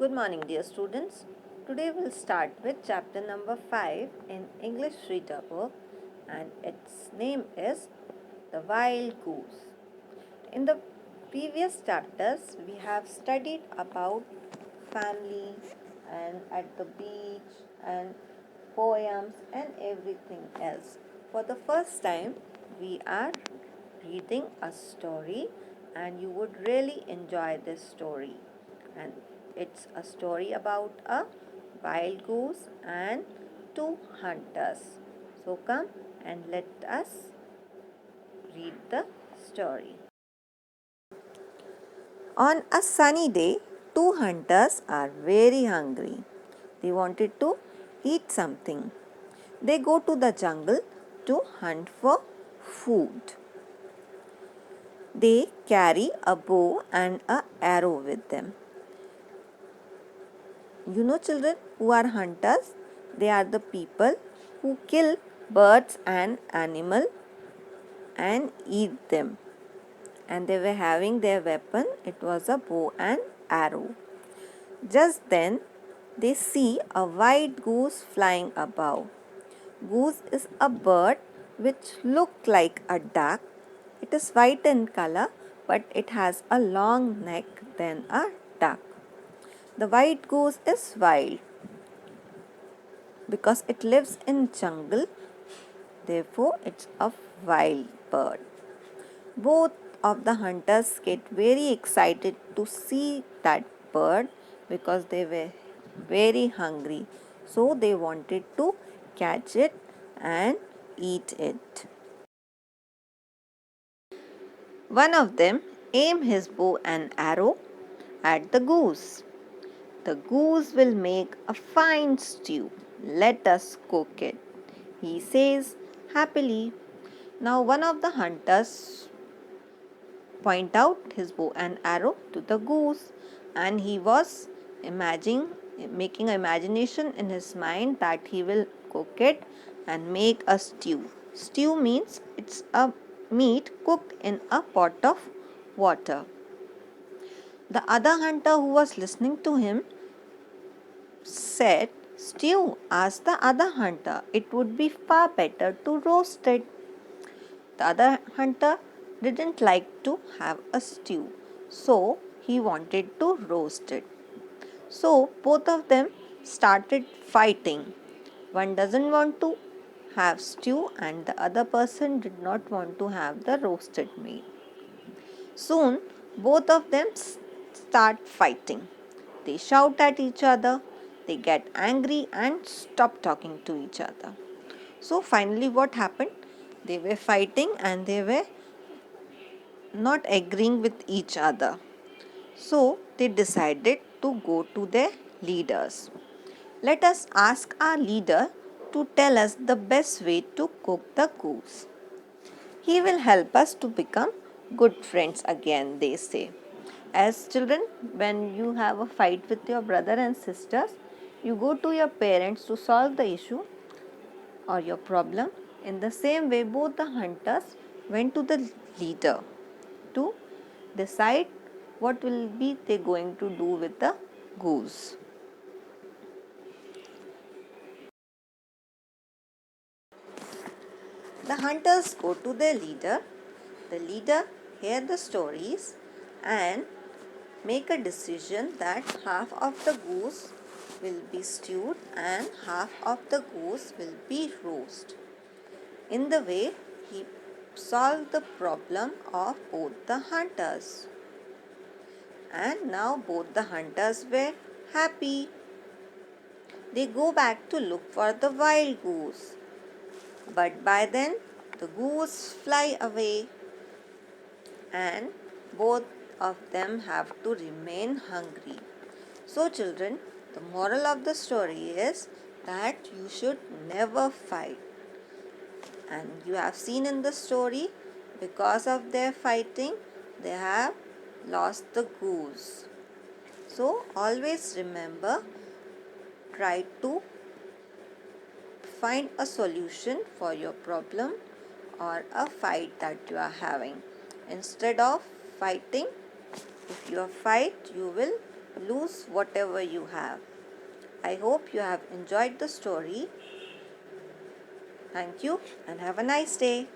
Good morning, dear students. Today we'll start with chapter number 5 in English Reader book, and its name is The Wild Goose. In the previous chapters, we have studied about family and at the beach and poems and everything else. For the first time, we are reading a story, and you would really enjoy this story. And it's a story about a wild goose and two hunters. So come and let us read the story. On a sunny day, two hunters are very hungry. They wanted to eat something. They go to the jungle to hunt for food. They carry a bow and an arrow with them. You know, children, who are hunters? They are the people who kill birds and animals and eat them. And they were having their weapon. It was a bow and arrow. Just then, they see a white goose flying above. Goose is a bird which looks like a duck. It is white in color, but it has a long neck than a duck. The white goose is wild because it lives in jungle, therefore it's a wild bird. Both of the hunters get very excited to see that bird because they were very hungry, so they wanted to catch it and eat it. One of them aimed his bow and arrow at the goose. The goose will make a fine stew. Let us cook it, he says happily. Now one of the hunters point out his bow and arrow to the goose, and he was making imagination in his mind that he will cook it and make a stew. Stew means it's a meat cooked in a pot of water. The other hunter who was listening to him said, "Stew," asked the other hunter. "It would be far better to roast it." The other hunter didn't like to have a stew, so he wanted to roast it. So both of them started fighting. One doesn't want to have stew, and the other person did not want to have the roasted meat. Soon both of them start fighting. They shout at each other, they get angry and stop talking to each other. So finally what happened? They were fighting and they were not agreeing with each other. So they decided to go to their leaders. Let us ask our leader to tell us the best way to cook the goose. He will help us to become good friends again, they say. As children, when you have a fight with your brother and sisters, you go to your parents to solve the issue or your problem. In the same way, both the hunters went to the leader to decide what will be they going to do with the goose. The hunters go to their leader. The leader hear the stories and make a decision that half of the goose will be stewed and half of the goose will be roast. In the way, he solved the problem of both the hunters. And now both the hunters were happy. They go back to look for the wild goose. But by then, the goose fly away, and both of them have to remain hungry. So children, the moral of the story is that you should never fight. And you have seen in the story, because of their fighting, they have lost the goose. So always remember, try to find a solution for your problem or a fight that you are having. Instead of fighting, if you fight, you will lose whatever you have. I hope you have enjoyed the story. Thank you and have a nice day.